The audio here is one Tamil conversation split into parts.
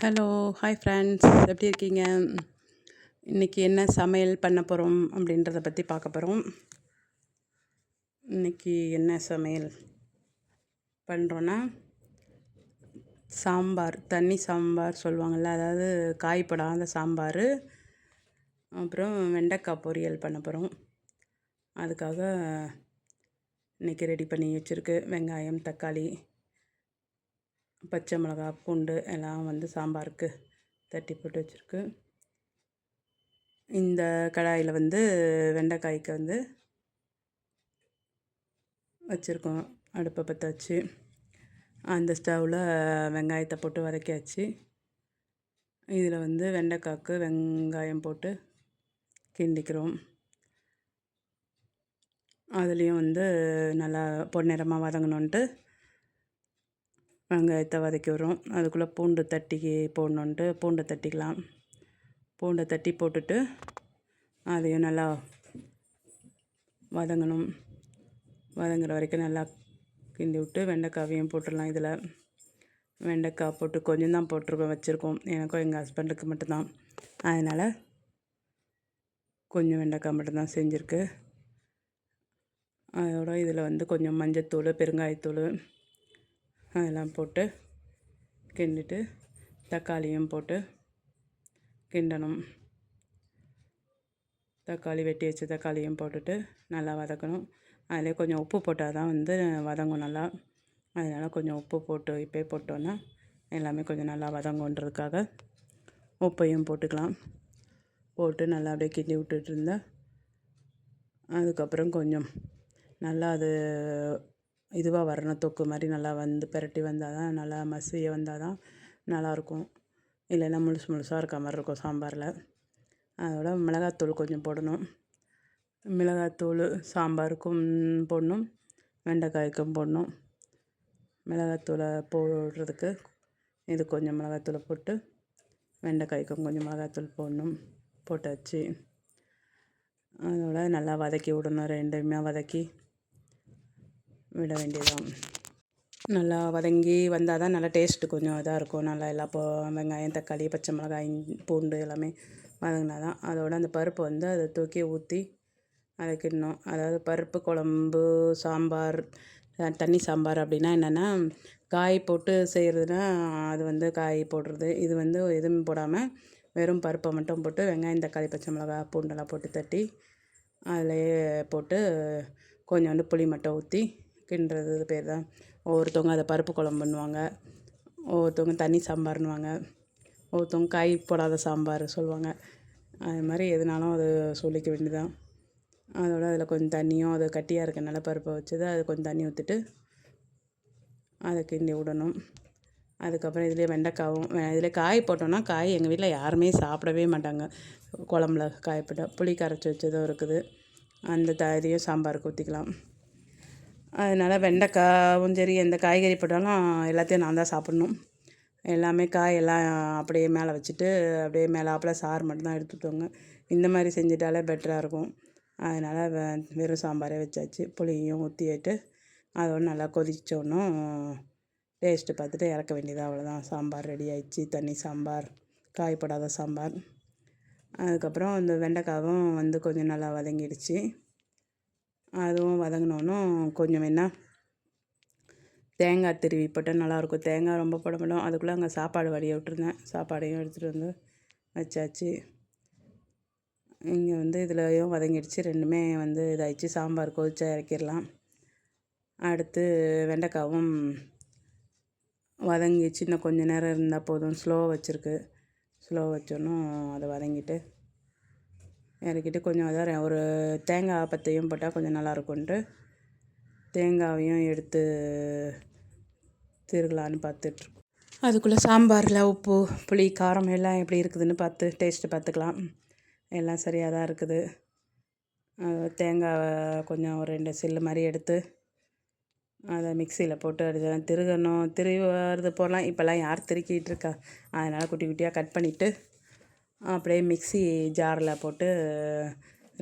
Hello, hi friends. எப்படி இருக்கீங்க? இன்றைக்கி என்ன சமையல் பண்ண போகிறோம் அப்படின்றத பற்றி பார்க்க போகிறோம். இன்றைக்கி என்ன சமையல் பண்ணுறோன்னா, சாம்பார், தண்ணி சாம்பார் சொல்லுவாங்கள்ல, அதாவது காய் போடாத சாம்பார், அப்புறம் வெண்டைக்காய் பொரியல் பண்ண போகிறோம். அதுக்காக இன்றைக்கி ரெடி பண்ணி வச்சுருக்கு. வெங்காயம், தக்காளி, பச்சை மிளகா, பூண்டு எல்லாம் சாம்பாருக்கு தட்டி போட்டு வச்சுருக்கு. இந்த கடாயில் வெண்டைக்காய்க்கு வச்சுருக்கோம். அடுப்பை பற்ற வச்சு அந்த ஸ்டவ்வில் வெங்காயத்தை போட்டு வதக்கியாச்சு. இதில் வெண்டைக்காய்க்கு வெங்காயம் போட்டு கிண்டிக்கிறோம். அதுலேயும் நல்லா பொன்னிறமாக வதங்கணுன்ட்டு வெங்காயத்தை வதக்கி விடுறோம். அதுக்குள்ளே பூண்டு தட்டி போடணுன்ட்டு பூண்டை தட்டிக்கலாம். பூண்டை தட்டி போட்டுட்டு அதையும் நல்லா வதங்கணும். வதங்குற வரைக்கும் நல்லா கிண்டி விட்டு வெண்டைக்காவையும் போட்டுடலாம். இதில் வெண்டைக்காய் போட்டு கொஞ்சம் தான் வச்சுருக்கோம். எனக்கும் எங்கள் ஹஸ்பண்டுக்கு மட்டும்தான். அதனால் கொஞ்சம் வெண்டைக்காய் மட்டும்தான் செஞ்சுருக்கு. அதோட இதில் கொஞ்சம் மஞ்சத்தூள், பெருங்காயத்தூள் அதெல்லாம் போட்டு கிண்டிட்டு தக்காளியும் போட்டு கிண்டணும். தக்காளி வெட்டி வச்ச தக்காளியும் போட்டுட்டு நல்லா வதக்கணும். அதிலே கொஞ்சம் உப்பு போட்டால் தான் வதங்கும் நல்லா. அதனால் கொஞ்சம் உப்பு போட்டு இப்போயே போட்டோன்னா எல்லாமே கொஞ்சம் நல்லா வதங்குன்றதுக்காக உப்பையும் போட்டுக்கலாம். போட்டு நல்லா அப்படியே கிண்டி விட்டுட்டு இருந்தால் அதுக்கப்புறம் கொஞ்சம் நல்லா அது இதுவாக வரணும். தொக்கு மாதிரி நல்லா பிரட்டி வந்தால் தான், நல்லா மசிய வந்தால் தான் நல்லாயிருக்கும். இல்லைன்னா முழுசாக இருக்க மாதிரி இருக்கும் சாம்பாரில். அதோட மிளகாத்தூள் கொஞ்சம் போடணும். மிளகாத்தூள் சாம்பாருக்கும் போடணும், வெண்டைக்காய்க்கும் போடணும். மிளகாத்தூளை போடுறதுக்கு இது கொஞ்சம் மிளகாத்தூளை போட்டு வெண்டைக்காய்க்கும் கொஞ்சம் மிளகாத்தூள் போடணும். போட்டாச்சு. அதோட நல்லா வதக்கி விடணும். ரெண்டுமே வதக்கி விட வேண்டியதான். நல்லா வதங்கி வந்தால் தான் நல்லா டேஸ்ட்டு கொஞ்சம் இதாக இருக்கும். நல்லா எல்லா வெங்காயம், தக்காளி, பச்சை மிளகாய், பூண்டு எல்லாமே வதங்கினா தான். அதோட அந்த பருப்பு அதை தூக்கி ஊற்றி வதக்கிடணும். அதாவது பருப்பு குழம்பு, சாம்பார், தண்ணி சாம்பார் அப்படின்னா என்னென்னா, காய் போட்டு செய்கிறதுனா அது காய் போடுறது. இது எதுவும் போடாமல் வெறும் பருப்பை மட்டும் போட்டு வெங்காயம், தக்காளி, பச்சை மிளகாய், பூண்டெல்லாம் போட்டு தட்டி அதிலையே போட்டு கொஞ்சோண்டு புளி மட்டும் ஊற்றி கிண்டுறது பேர் தான். ஒவ்வொருத்தவங்க அதை பருப்பு குழம்பு பண்ணுவாங்க, ஒவ்வொருத்தவங்க தண்ணி சாம்பார்னுவாங்க, ஒவ்வொருத்தவங்க காய் போடாத சாம்பார் சொல்லுவாங்க. அது மாதிரி எதுனாலும் அது சொல்லிக்க வேண்டியதான். அதோட அதில் கொஞ்சம் தண்ணியும், அது கட்டியாக இருக்கனால பருப்பை வச்சது, அது கொஞ்சம் தண்ணி ஊற்றிட்டு அதை கிண்டி விடணும். அதுக்கப்புறம் இதிலே வெண்டைக்காவும் இதில் காய் போட்டோன்னா, காய் எங்கள் வீட்டில் யாருமே சாப்பிடவே மாட்டாங்க. குழம்புல காய் போட்டால் புளி கரைச்சி வச்சதும் இருக்குது. அந்த இதையும் சாம்பாருக்கு ஊற்றிக்கலாம். அதனால் வெண்டைக்காவும் சரி, எந்த காய்கறி போட்டாலும் எல்லாத்தையும் நான் தான் சாப்பிட்ணும். எல்லாமே காயெல்லாம் அப்படியே மேலே வச்சுட்டு அப்படியே மேலாப்பில் சாறு மட்டும்தான் எடுத்துட்டோங்க. இந்த மாதிரி செஞ்சிட்டாலே பெட்டராக இருக்கும். அதனால் வெறும் சாம்பாரே வச்சாச்சு. புளியும் ஊற்றிட்டு அதோட நல்லா கொதிச்சோன்னும் டேஸ்ட்டு பார்த்துட்டு இறக்க வேண்டியது, அவ்வளோதான். சாம்பார் ரெடி ஆயிடுச்சு. தண்ணி சாம்பார், காய் போடாத சாம்பார். அதுக்கப்புறம் இந்த வெண்டைக்காவும் கொஞ்சம் நல்லா வதங்கிடுச்சு. அதுவும் வதங்கினோன்னும் கொஞ்சம் வேணால் தேங்காய் திருவி போட்டால் நல்லாயிருக்கும். தேங்காய் ரொம்ப போட மாட்டோம். அதுக்குள்ளே அங்கே சாப்பாடு வடிய விட்டுருந்தேன். சாப்பாடையும் எடுத்துகிட்டு வச்சாச்சு. இங்கே இதுலையும் வதங்கிடுச்சு. ரெண்டுமே இதாகிடுச்சு. சாம்பார் கொதிச்சா இறக்கிடலாம். அடுத்து வெண்டைக்காவும் வதங்கிச்சு. இன்னும் கொஞ்சம் நேரம் இருந்தால் போதும். ஸ்லோ வச்சுருக்கு. ஸ்லோ வச்சோன்னும் அதை வதங்கிட்டு இறக்கிட்டு கொஞ்சம் அதான் ஒரு தேங்காய் பத்தையும் போட்டால் கொஞ்சம் நல்லாயிருக்குன்ட்டு தேங்காயையும் எடுத்து திருகலான்னு பார்த்துட்ருக்கோம். அதுக்குள்ளே சாம்பாரில் உப்பு, புளி, காரம் எல்லாம் எப்படி இருக்குதுன்னு பார்த்து டேஸ்ட்டு பார்த்துக்கலாம். எல்லாம் சரியாக தான் இருக்குது. தேங்காய் கொஞ்சம் ஒரு 2 சில்லு மாதிரி எடுத்து அதை மிக்சியில் போட்டு அடிச்சலாம். திருகணும். திருவது போடலாம். இப்போல்லாம் யார் திருக்கிட்டு இருக்கா? அதனால் குட்டி குட்டியாக கட் பண்ணிவிட்டு அப்படியே மிக்சி ஜாரில் போட்டு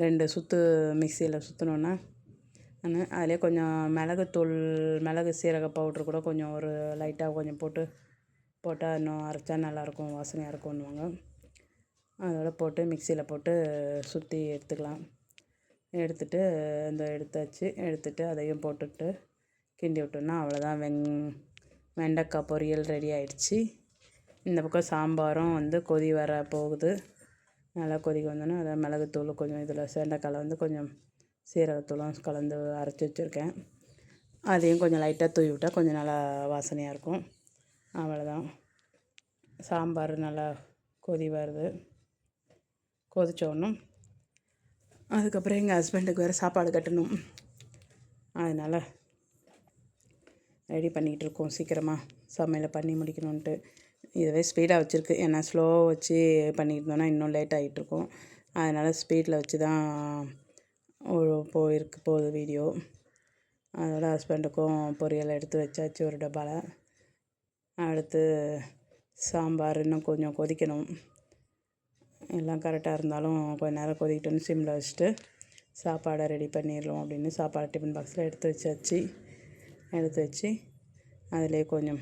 2 சுற்று மிக்சியில் சுற்றினோன்னா அதிலே கொஞ்சம் மிளகுத்தூள், மிளகு சீரக பவுட்ரு கூட கொஞ்சம் ஒரு லைட்டாக கொஞ்சம் போட்டு போட்டால் இன்னும் அரைச்சா நல்லாயிருக்கும், வாசனையாக இருக்கும்னுவாங்க. அதோட போட்டு மிக்சியில் போட்டு சுற்றி எடுத்துக்கலாம். எடுத்துட்டு எடுத்துட்டு அதையும் போட்டுட்டு கிண்டி விட்டோன்னா அவ்வளோதான். வெண்டைக்காய் பொரியல் ரெடி ஆயிடுச்சு. இந்த பக்கம் சாம்பாரும் கொதி வர போகுது. நல்லா கொதிக்க வந்தோன்னே அதை மிளகுத்தூள் கொஞ்சம் இதில் வெண்டைக்காயில் கொஞ்சம் சீரகத்தூளும் கலந்து அரைச்சி வச்சுருக்கேன். அதையும் கொஞ்சம் லைட்டாக தூவி விட்டால் கொஞ்சம் நல்லா வாசனையாக இருக்கும். அவ்வளோதான். சாம்பார் நல்லா கொதி வருது. கொதித்தோன்னும் அதுக்கப்புறம் எங்கள் ஹஸ்பண்டுக்கு வேறு சாப்பாடு கட்டணும். அதனால் ரெடி பண்ணிகிட்டு இருக்கோம். சீக்கிரமாக சமையலை பண்ணி முடிக்கணுன்ட்டு. இதுவே ஸ்பீடாக வச்சுருக்கு. ஏன்னா ஸ்லோவாக வச்சு பண்ணிக்கிட்டு இருந்தோன்னா இன்னும் லேட் ஆகிட்ருக்கும். அதனால் ஸ்பீடில் வச்சு தான் போகுது வீடியோ. அதோட ஹஸ்பண்டுக்கும் பொரியல் எடுத்து வச்சாச்சு ஒரு டப்பாவில். அடுத்து சாம்பார் இன்னும் கொஞ்சம் கொதிக்கணும். எல்லாம் கரெக்டாக இருந்தாலும் கொஞ்சம் நேரம் கொதிக்கிட்டோன்னு சிம்மில் வச்சுட்டு சாப்பாடை ரெடி பண்ணிடலாம் அப்படின்னு சாப்பாடு டிஃபன் பாக்ஸில் எடுத்து வச்சு அதிலே கொஞ்சம்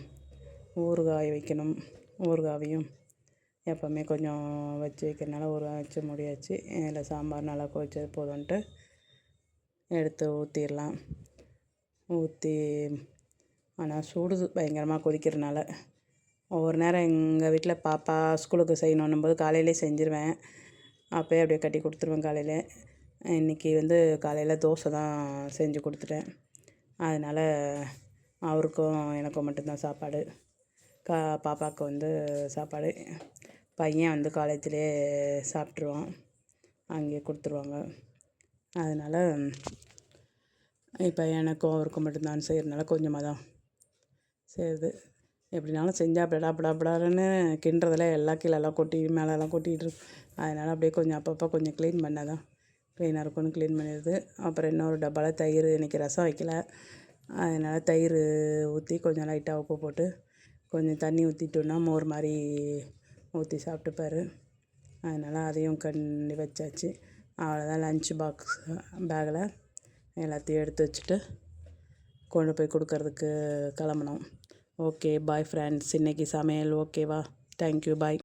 ஊறுகாய் வைக்கணும். ஊறுகாவையும் எப்போவுமே கொஞ்சம் வச்சு வைக்கிறனால ஊறுகாய் வச்சு முடியாச்சு. இதில் சாம்பார் நல்லா கொதிச்சது போதும்ன்ட்டு எடுத்து ஊற்றிடலாம். ஊற்றி ஆனால் சுடுது பயங்கரமாக கொதிக்கிறனால. ஒவ்வொரு நேரம் எங்கள் வீட்டில் பாப்பா ஸ்கூலுக்கு செய்யணுன்னும் போது காலையிலே செஞ்சுருவேன். அப்போயே அப்படியே கட்டி கொடுத்துருவேன் காலையில். இன்றைக்கி காலையில் தோசை தான் செஞ்சு கொடுத்துட்டேன். அதனால் அவருக்கும் எனக்கும் மட்டும்தான் சாப்பாடு. பாப்பாவுக்கு சாப்பாடு. பையன் காலேஜிலே சாப்பிட்ருவான், அங்கேயே கொடுத்துருவாங்க. அதனால் இப்போ எனக்கும் அவருக்கும் மட்டும்தான் செய்கிறனால கொஞ்சமாக தான் செய்யுது. எப்படினாலும் செஞ்சால் படான்னு கிண்டுறதில் எல்லாம் கீழெல்லாம் மேலெல்லாம் கொட்டிகிட்டு இருக்கும். அதனால் அப்படியே கொஞ்சம் அப்பப்போ கொஞ்சம் க்ளீன் பண்ணால் தான் க்ளீனாக இருக்கும்னு க்ளீன் பண்ணிடுது. அப்புறம் இன்னொரு டப்பாவில் தயிர், இன்றைக்கி ரசம் வைக்கல, அதனால் தயிர் ஊற்றி கொஞ்சம் லைட்டாக உப்பு போட்டு கொஞ்சம் தண்ணி ஊற்றிட்டோன்னா மோர் மாதிரி ஊற்றி சாப்பிட்டுப்பார். அதனால் அதையும் வச்சாச்சு. அவ்வளோதான். லன்ச் பேக்கில் எல்லாத்தையும் எடுத்து வச்சுட்டு கொண்டு போய் கொடுக்கறதுக்கு கிளம்பணும். Okay, bye friends. இன்றைக்கி சமையல் ஓகேவா? தேங்க்யூ, பாய்.